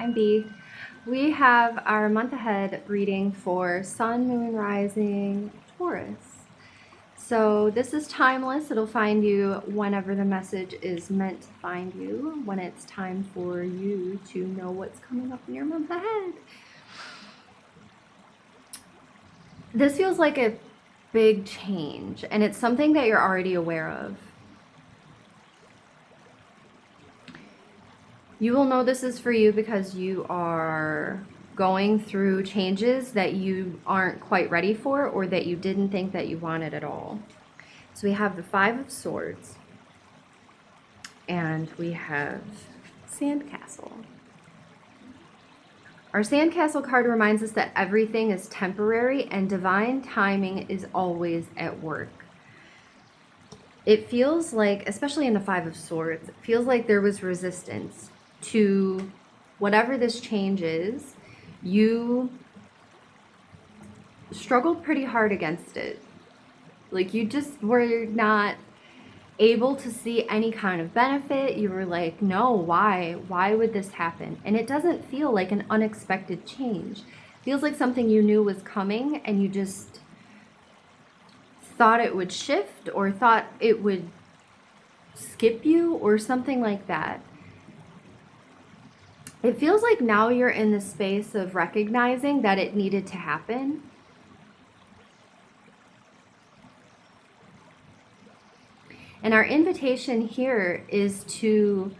I'm Bee. We have our month ahead reading for Sun, Moon, Rising, Taurus. So this is timeless. It'll find you whenever the message is meant to find you, when it's time for you to know what's coming up in your month ahead. This feels like a big change, and it's something that you're already aware of. You will know this is for you because you are going through changes that you aren't quite ready for or that you didn't think that you wanted at all. So we have the Five of Swords and we have Sandcastle. Our Sandcastle card reminds us that everything is temporary and divine timing is always at work. It feels like, especially in the Five of Swords, it feels like there was resistance to whatever this change is. You struggled pretty hard against it. Like, you just were not able to see any kind of benefit. You were like, no, why would this happen? And it doesn't feel like an unexpected change. It feels like something you knew was coming and you just thought it would shift or thought it would skip you or something like that. It feels like now you're in the space of recognizing that it needed to happen. And our invitation here is to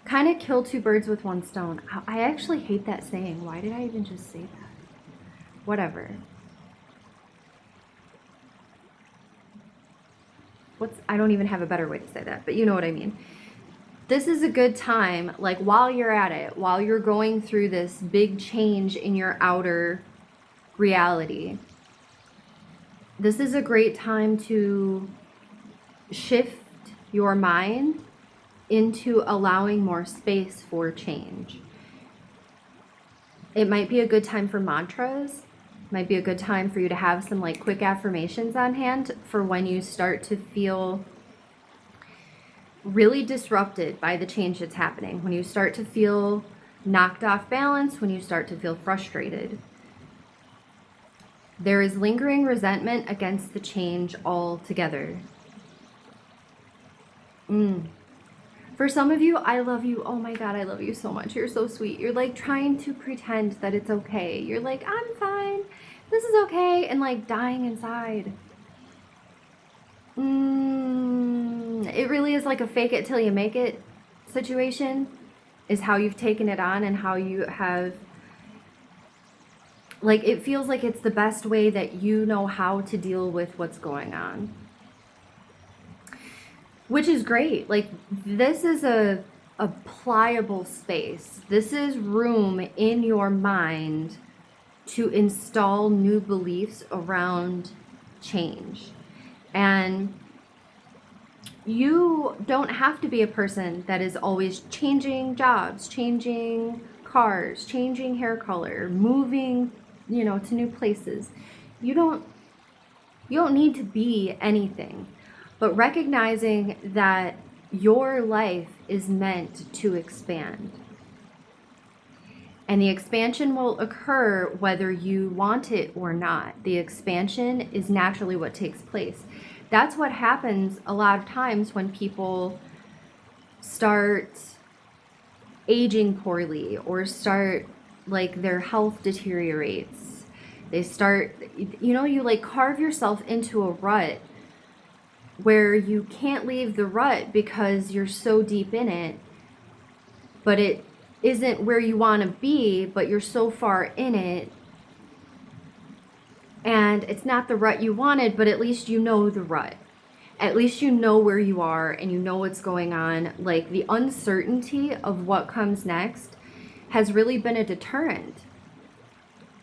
kind of kill two birds with one stone. I actually hate that saying. Why did I even just say that? Whatever. I don't even have a better way to say that, but you know what I mean. This is a good time, like while you're at it, while you're going through this big change in your outer reality, this is a great time to shift your mind into allowing more space for change. It might be a good time for mantras. Might be a good time for you to have some like quick affirmations on hand for when you start to feel really disrupted by the change that's happening, when you start to feel knocked off balance, when you start to feel frustrated. There is lingering resentment against the change altogether. For some of you, I love you. Oh my God, I love you so much. You're so sweet. You're like trying to pretend that it's okay. You're like, I'm fine. This is okay. And like dying inside. It really is like a fake it till you make it situation is how you've taken it on and how you have, like, it feels like it's the best way that you know how to deal with what's going on. Which is great. Like, this is a pliable space. This is room in your mind to install new beliefs around change. And you don't have to be a person that is always changing jobs, changing cars, changing hair color, moving, to new places. You don't need to be anything, but recognizing that your life is meant to expand. And the expansion will occur whether you want it or not. The expansion is naturally what takes place. That's what happens a lot of times when people start aging poorly or start, like, their health deteriorates. They start, you like carve yourself into a rut where you can't leave the rut because you're so deep in it, but it isn't where you want to be, but you're so far in it. And it's not the rut you wanted, but at least you know the rut. At least you know where you are and you know what's going on. Like, the uncertainty of what comes next has really been a deterrent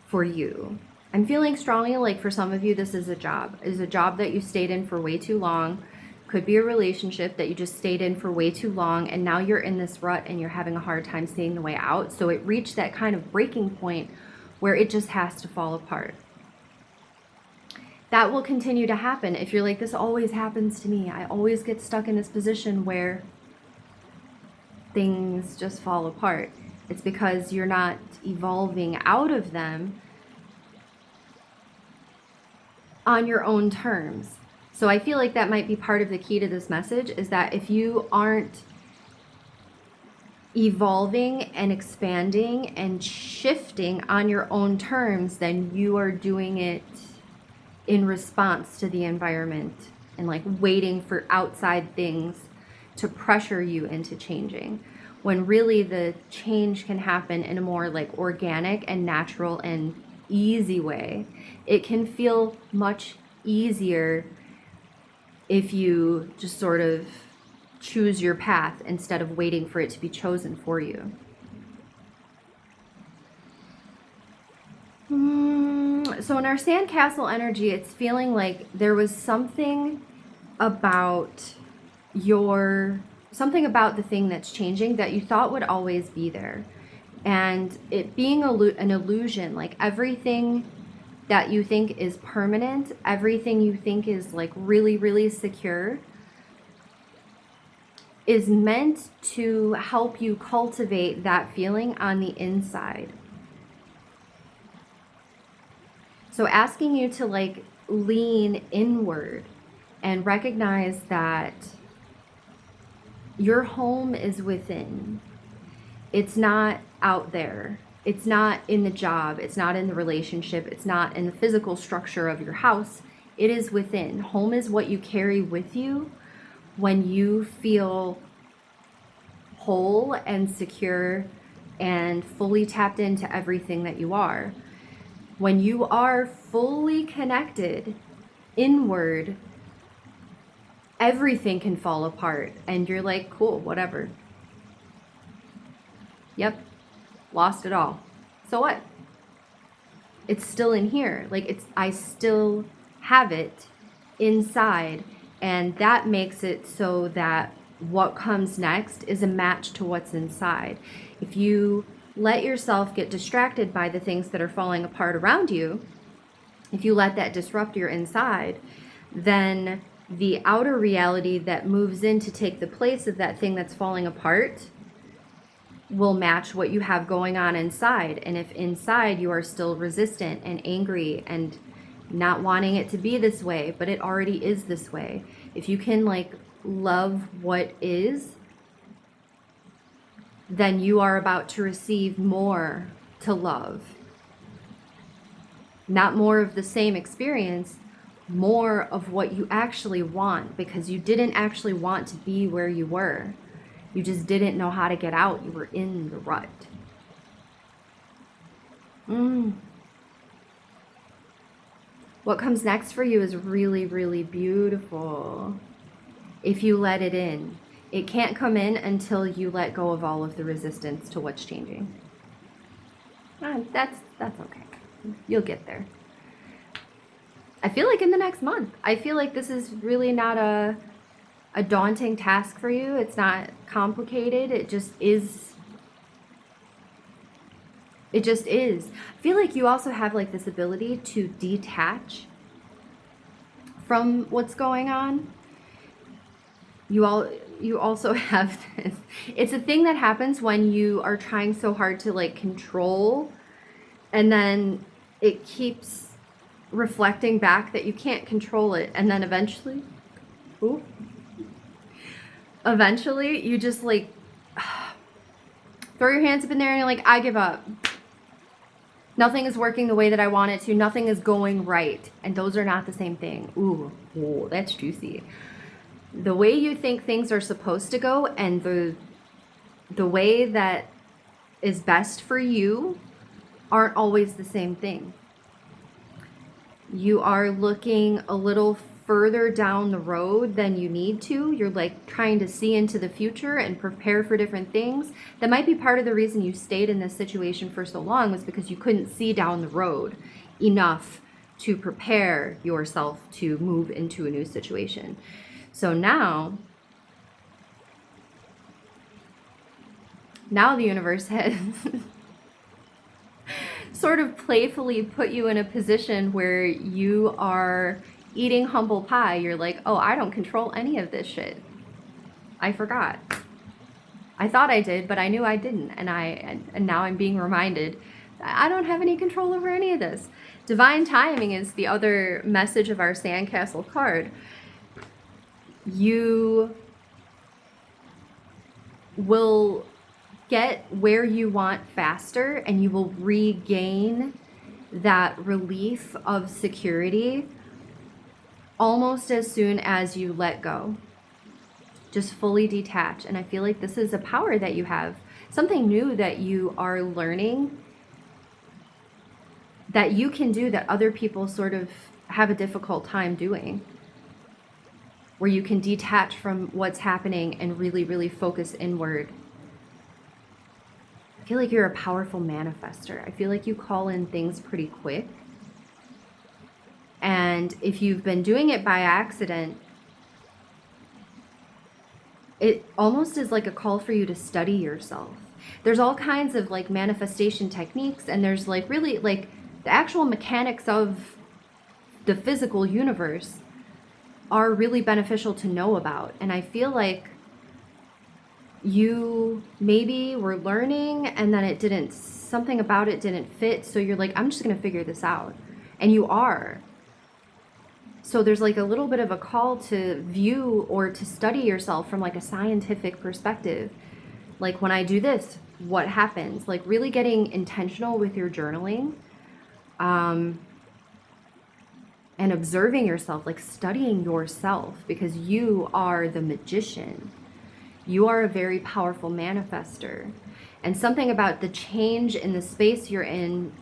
for you. I'm feeling strongly like for some of you, this is a job. It's a job that you stayed in for way too long. Could be a relationship that you just stayed in for way too long, and now you're in this rut and you're having a hard time seeing the way out. So it reached that kind of breaking point where it just has to fall apart. That will continue to happen if you're like, this always happens to me. I always get stuck in this position where things just fall apart. It's because you're not evolving out of them on your own terms. So I feel like that might be part of the key to this message, is that if you aren't evolving and expanding and shifting on your own terms, then you are doing it in response to the environment and like waiting for outside things to pressure you into changing, when really the change can happen in a more like organic and natural and easy way. It can feel much easier if you just sort of choose your path instead of waiting for it to be chosen for you. So in our sandcastle energy, it's feeling like there was something about something about the thing that's changing that you thought would always be there. And it being an illusion, like everything that you think is permanent, everything you think is like really, really secure, is meant to help you cultivate that feeling on the inside. So asking you to like lean inward and recognize that your home is within. It's not out there. It's not in the job. It's not in the relationship. It's not in the physical structure of your house. It is within. Home is what you carry with you when you feel whole and secure and fully tapped into everything that you are. When you are fully connected inward, everything can fall apart and you're like, cool, whatever. Yep, lost it all. So what? It's still in here. Like I still have it inside, and that makes it so that what comes next is a match to what's inside. If you let yourself get distracted by the things that are falling apart around you, if you let that disrupt your inside, then the outer reality that moves in to take the place of that thing that's falling apart will match what you have going on inside. And if inside you are still resistant and angry and not wanting it to be this way, but it already is this way, if you can like love what is, then you are about to receive more to love. Not more of the same experience, more of what you actually want, because you didn't actually want to be where you were. You just didn't know how to get out. You were in the rut. What comes next for you is really, really beautiful if you let it in. It can't come in until you let go of all of the resistance to what's changing. That's okay. You'll get there. I feel like in the next month. I feel like this is really not a daunting task for you. It's not complicated. It just is. It just is. I feel like you also have like this ability to detach from what's going on. You also have this. It's a thing that happens when you are trying so hard to like control, and then it keeps reflecting back that you can't control it, and then eventually you just like throw your hands up in there and you're like, I give up. Nothing is working the way that I want it to. Nothing is going right. And those are not the same thing. Ooh, that's juicy. The way you think things are supposed to go and the way that is best for you aren't always the same thing. You are looking a little further down the road than you need to. You're like trying to see into the future and prepare for different things. That might be part of the reason you stayed in this situation for so long, was because you couldn't see down the road enough to prepare yourself to move into a new situation. So now the universe has sort of playfully put you in a position where you are eating humble pie. You're like, oh, I don't control any of this shit. I forgot. I thought I did, but I knew I didn't. And now I'm being reminded I don't have any control over any of this. Divine timing is the other message of our sandcastle card. You will get where you want faster, and you will regain that relief of security almost as soon as you let go. Just fully detach. And I feel like this is a power that you have, something new that you are learning that you can do that other people sort of have a difficult time doing, where you can detach from what's happening and really, really focus inward. I feel like you're a powerful manifester. I feel like you call in things pretty quick. And if you've been doing it by accident, it almost is like a call for you to study yourself. There's all kinds of like manifestation techniques, and there's like really like the actual mechanics of the physical universe are really beneficial to know about. And I feel like you maybe were learning and then something about it didn't fit. So you're like, I'm just going to figure this out. And you are. So there's like a little bit of a call to view or to study yourself from like a scientific perspective. Like, when I do this, what happens? Like really getting intentional with your journaling, and observing yourself, like studying yourself, because you are the magician. You are a very powerful manifester. And something about the change in the space you're in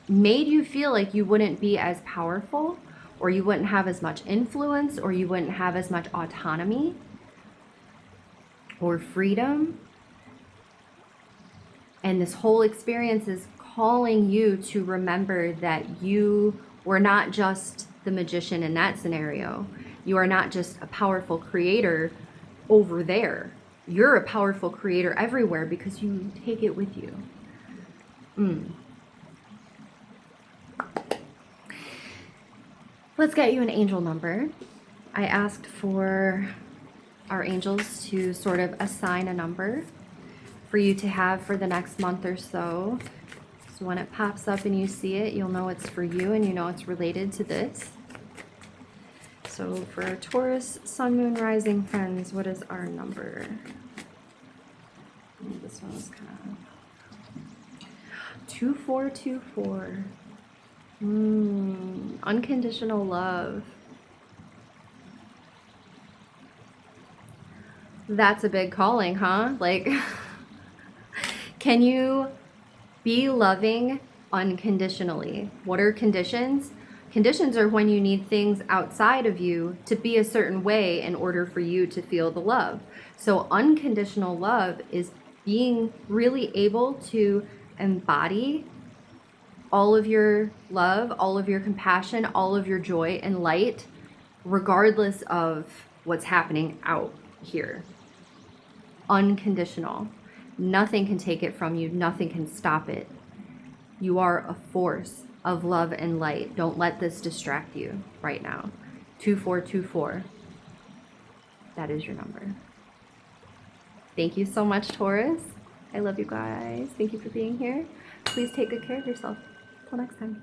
made you feel like you wouldn't be as powerful, or you wouldn't have as much influence, or you wouldn't have as much autonomy or freedom. And this whole experience is calling you to remember that you were not just the magician in that scenario. You are not just a powerful creator over there. You're a powerful creator everywhere because you take it with you. Let's get you an angel number. I asked for our angels to sort of assign a number for you to have for the next month or so. So when it pops up and you see it, you'll know it's for you and you know it's related to this. So for Taurus, Sun, Moon, Rising friends, what is our number? This one was kind of 2424. Unconditional love. That's a big calling, huh? Like, can you be loving unconditionally? What are conditions? Conditions are when you need things outside of you to be a certain way in order for you to feel the love. So unconditional love is being really able to embody all of your love, all of your compassion, all of your joy and light, regardless of what's happening out here. Unconditional. Nothing can take it from you. Nothing can stop it. You are a force of love and light. Don't let this distract you right now. 2424. That is your number. Thank you so much, Taurus. I love you guys. Thank you for being here. Please take good care of yourself. Till next time.